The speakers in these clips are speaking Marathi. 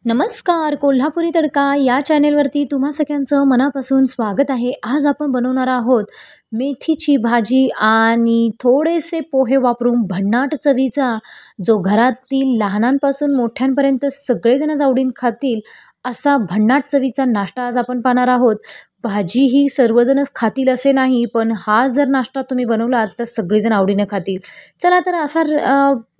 नमस्कार. कोल्हापुरी तडका या चॅनेलवरती तुम्हा सगळ्यांचं मनापासून स्वागत आहे. आज आपण बनवणार आहोत मेथीची भाजी आणि थोडेसे पोहे वापरून भन्नाट चवीचा, जो घरातील लहानांपासून मोठ्यांपर्यंत सगळेजण आवडीने खातील असा भन्नाट चवीचा नाश्ता आज आपण पाहणार आहोत. भाजी ही सर्वजणच खातील असे नाही, पण हा जर नाश्ता तुम्ही बनवलात तर सगळेजण आवडीने खातील. चला तर असा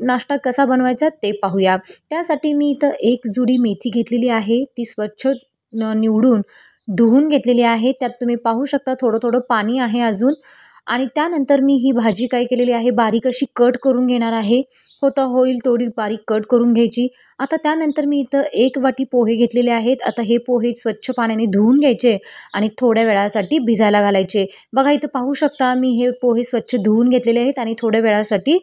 नाश्ता कसा बनवायचा ते पाहूया. त्यासाठी मी इथं एक जुडी मेथी घेतलेली आहे. ती स्वच्छ निवडून धुवून घेतलेली आहे. त्यात तुम्ही पाहू शकता थोडं थोडं पाणी आहे अजून. आणि त्यानंतर मी ही भाजी काय केलेली आहे, बारीक अशी कट करून घेणार आहे. होता होईल तेवढी बारीक कट करून घ्यायची. आता त्यानंतर मी इथं 1 वाटी पोहे घेतलेले आहेत. आता हे पोहे स्वच्छ पाण्याने धुवून घ्यायचे आणि थोड्या वेळासाठी भिजायला घालायचे. बघा इथं पाहू शकता मी हे पोहे स्वच्छ धुवून घेतलेले आहेत आणि थोड्या वेळासाठी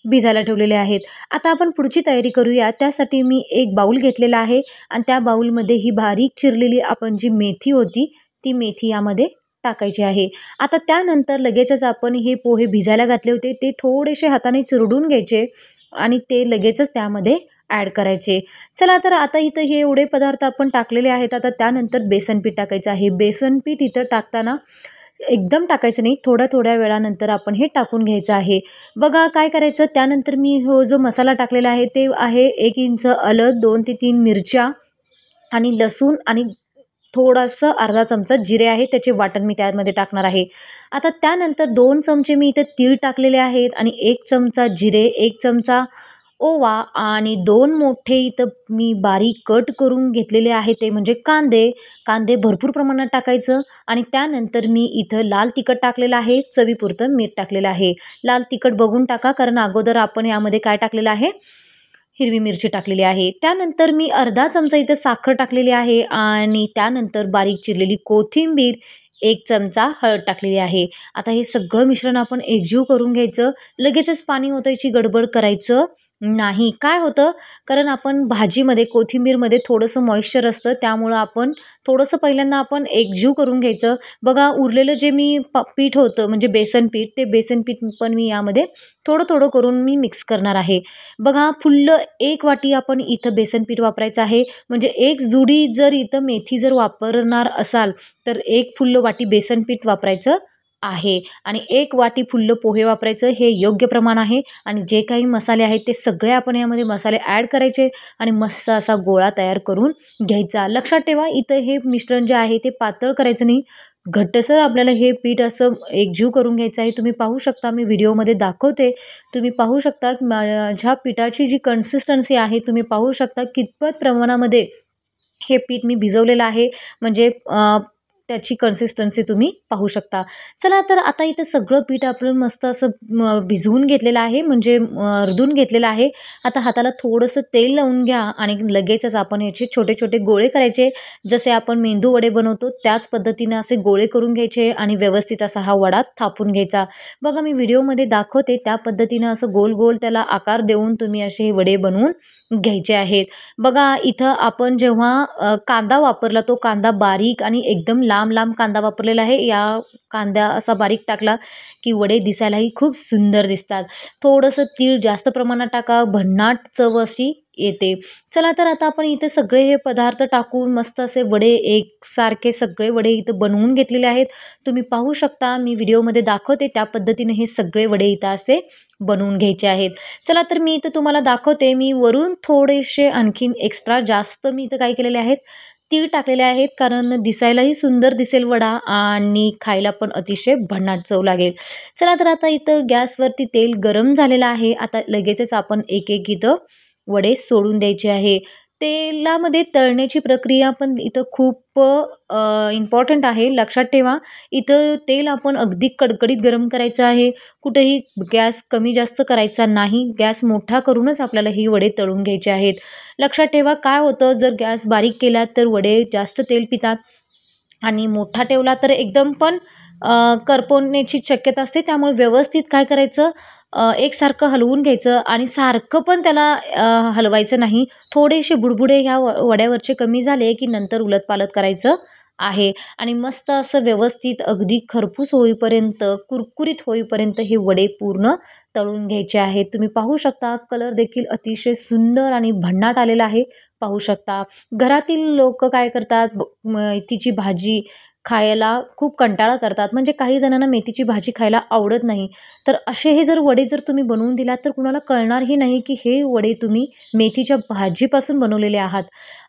भिजायला ठेवलेले आहेत. आता आपण पुढची तयारी करूया. त्यासाठी मी एक बाऊल घेतलेला आहे आणि त्या बाऊलमध्ये ही बारीक चिरलेली आपण जी मेथी होती ती मेथी यामध्ये टाकायची आहे. आता त्यानंतर लगेचच आपण हे पोहे भिजायला घातले होते ते थोडेसे हाताने चुरडून घ्यायचे आणि ते लगेचच त्यामध्ये ॲड करायचे. चला तर आता इथं हे एवढे पदार्थ आपण टाकलेले आहेत. आता त्यानंतर बेसन पीठ टाकायचं आहे. बेसन पीठ इथं टाकताना एकदम टाकायचं नाही, थोड्या थोड्या वेळानंतर आपण हे टाकून घ्यायचं आहे. बघा काय करायचं, त्यानंतर मी जो मसाला टाकलेला आहे ते आहे 1 इंच हळद, 2 ते 3 मिरच्या आणि लसूण आणि थोडंसं अर्धा चमचा जिरे आहे, त्याचे वाटण मी त्यामध्ये टाकणार आहे. आता त्यानंतर 2 चमचे मी इथे तीळ टाकलेले आहेत आणि 1 चमचा जिरे, 1 चमचा ओवा आणि 2 मोठे इथं मी बारीक कट करून घेतलेले आहे ते म्हणजे कांदे भरपूर प्रमाणात टाकायचं. आणि त्यानंतर मी इथं लाल तिखट टाकलेलं आहे, चवीपुरतं मीठ टाकलेलं आहे. लाल तिखट बघून टाका, कारण अगोदर आपण यामध्ये काय टाकलेलं आहे, हिरवी मिरची टाकलेली आहे. त्यानंतर मी अर्धा चमचा इथं साखर टाकलेली आहे आणि त्यानंतर बारीक चिरलेली कोथिंबीर, 1 चमचा हळद टाकलेली आहे. आता हे सगळं मिश्रण आपण एकजीव करून घ्यायचं. लगेचच पाणी ओतायची गडबड करायचं नाही. काय होतं, कारण आपण भाजीमध्ये कोथिंबीरमध्ये थोडंसं मॉइश्चर असतं, त्यामुळं आपण थोडंसं पहिल्यांदा आपण एकजीव करून घ्यायचं. बघा उरलेलं जे मी पीठ होतं म्हणजे बेसन पीठ, ते बेसन पीठ पण मी यामध्ये थोडं थोडं करून मी मिक्स करणार आहे. बघा फुल्ल 1 वाटी आपण इथं बेसन पीठ वापरायचं आहे. म्हणजे 1 जुडी जर इथं मेथी जर वापरणार असाल तर 1 फुल्ल वाटी बेसन पीठ वापरायचं आहे आणि 1 वाटी फुल्ल पोहे वापरायचं, हे योग्य प्रमाण आहे. आणि जे काही मसाले आहेत ते सगळे आपण यामध्ये मसाले ॲड करायचे आणि मस्त असा गोळा तयार करून घ्यायचा. लक्षात ठेवा इथं हे मिश्रण जे आहे ते पातळ करायचं नाही, घट्टसर आपल्याला हे पीठ असं एकजीव करून घ्यायचं आहे. तुम्ही पाहू शकता मी व्हिडिओमध्ये दाखवते, तुम्ही पाहू शकता माझ्या पिठाची जी कन्सिस्टन्सी आहे तुम्ही पाहू शकता कितपत प्रमाणामध्ये हे पीठ मी भिजवलेलं आहे. म्हणजे त्याची कन्सिस्टन्सी तुम्ही पाहू शकता. चला तर आता इथं सगळं पीठ आपलं मस्त असं भिजवून घेतलेलं आहे, म्हणजे अर्धून घेतलेलं आहे. आता हाताला थोडंसं तेल लावून घ्या आणि लगेचच आपण याचे छोटे छोटे गोळे करायचे. जसे आपण मेंदू वडे बनवतो त्याच पद्धतीनं असे गोळे करून घ्यायचे आणि व्यवस्थित असा हा वडा थापून घ्यायचा. बघा मी व्हिडिओमध्ये दाखवते त्या पद्धतीनं असं गोल गोल त्याला आकार देऊन तुम्ही असे हे वडे बनवून घ्यायचे आहेत. बघा इथं आपण जेव्हा कांदा वापरला तो कांदा बारीक आणि एकदम लांब लांब कांदा वापरलेला आहे. या कांदा असा बारीक टाकला की वडे दिसायलाही खूप सुंदर दिसतात. थोडंसं तीळ जास्त प्रमाणात टाका, भन्नाट चव अशी येते. चला तर आता आपण इथे सगळे हे पदार्थ टाकून मस्त असे वडे एकसारखे सगळे वडे इथं बनवून घेतलेले आहेत. तुम्ही पाहू शकता मी व्हिडिओमध्ये दाखवते त्या पद्धतीने हे सगळे वडे इथं असे बनवून घ्यायचे आहेत. चला तर मी इथं तुम्हाला दाखवते, मी वरून थोडेसे आणखीन एक्स्ट्रा जास्त मी इथं काय केलेले आहेत, तीळ टाकलेले आहेत, कारण दिसायलाही सुंदर दिसेल वडा आणि खायला पण अतिशय भन्नाट चव लागेल. चला तर आता इथं गॅसवरती तेल गरम झालेलं आहे. आता लगेचच आपण एक एक इथं वडे सोडून द्यायचे आहे. तेलामध्ये तळण्याची प्रक्रिया पण इथं खूप इम्पॉर्टंट आहे. लक्षात ठेवा इथं तेल आपण अगदी कडकडीत गरम करायचं आहे. कुठेही गॅस कमी जास्त करायचा नाही. गॅस मोठा करूनच आपल्याला ही वडे तळून घ्यायचे आहेत. लक्षात ठेवा काय होतं, जर गॅस बारीक केला तर वडे जास्त तेल पितात आणि मोठा ठेवला तर एकदम पण करपवण्याची शक्यता असते. त्यामुळे व्यवस्थित काय करायचं, एकसारखं हलवून घ्यायचं आणि सारखं पण त्याला हलवायचं नाही. थोडेसे बुडबुडे ह्या वड्यावरचे कमी झाले की नंतर उलटपालट करायचं आहे आणि मस्त असं व्यवस्थित अगदी खरपूस होईपर्यंत, कुरकुरीत होईपर्यंत हे वडे पूर्ण तळून घ्यायचे आहेत. तुम्ही पाहू शकता कलर देखील अतिशय सुंदर आणि भन्नाट आलेला आहे. पाहू शकता घरातील लोक काय करतात, मेथीची भाजी खायला खूप कंटाळा करतात. म्हणजे काही जणांना मेथीची भाजी खायला आवडत नाही. तर असे हे जर वडे जर तुम्ही बनवून दिलात तर कुणाला कळणारही नाही की हे वडे तुम्ही मेथीच्या भाजीपासून बनवलेले आहात.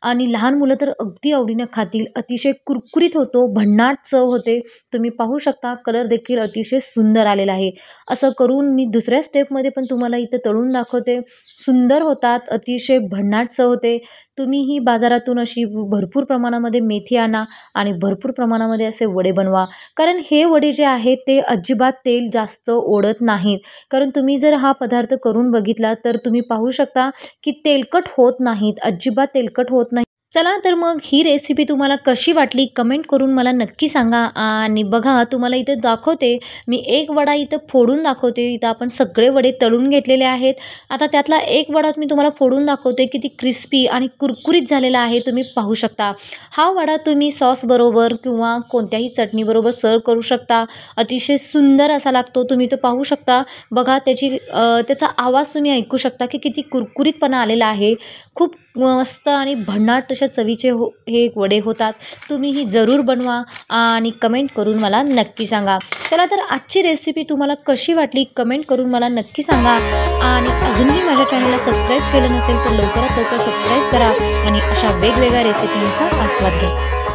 आणि लहान मुलं तर अगदी आवडीनं खातील. अतिशय कुरकुरीत होतो, भन्नाट चव होते. तुम्ही पाहू शकता कलर देखील अतिशय सुंदर आलेला आहे. असं करून मी दुसऱ्या स्टेपमध्ये पण तुम्हाला इथं तळून दाखवते. सुंदर होतात, अतिशय भन्नाट चव होते. तुम्हीही बाजारातून अशी भरपूर प्रमाणामध्ये मेथी आणा आणि भरपूर प्रमाणामध्ये असे वडे बनवा. कारण हे वडे जे आहेत ते अजिबात तेल जास्त ओढत नाहीत. कारण तुम्ही जर हा पदार्थ करून बघितला तर तुम्ही पाहू शकता की तेलकट होत नाहीत, अजिबात तेलकट होत नाही. चला तर मग ही रेसिपी तुम्हाला कशी वाटली कमेंट करून मला नक्की सांगा. आणि बघा तुम्हाला इथं दाखवते, मी एक वडा इथं फोडून दाखवते. इथं आपण सगळे वडे तळून घेतलेले आहेत. आता त्यातला एक वडा मी तुम्हाला फोडून दाखवते, किती क्रिस्पी आणि कुरकुरीत झालेला आहे. तुम्ही पाहू शकता. हा वडा तुम्ही सॉसबरोबर किंवा कोणत्याही चटणीबरोबर सर्व करू शकता. अतिशय सुंदर असा लागतो. तुम्ही इथं पाहू शकता. बघा त्याचा आवाज तुम्ही ऐकू शकता की किती कुरकुरीतपणा आलेला आहे. खूप मस्त आणि भन्नाट अशा चवीचे हे वडे होतात. तुम्हीही जरूर बनवा आणि कमेंट करून मला नक्की सांगा. चला तर आजची रेसिपी तुम्हाला कशी वाटली कमेंट करून मला नक्की सांगा. आणि अजूनही माझ्या चॅनलला सबस्क्राईब केलं नसेल तर लवकरात लवकर सबस्क्राईब करा आणि अशा वेगवेगळ्या रेसिपींचा आस्वाद घ्या.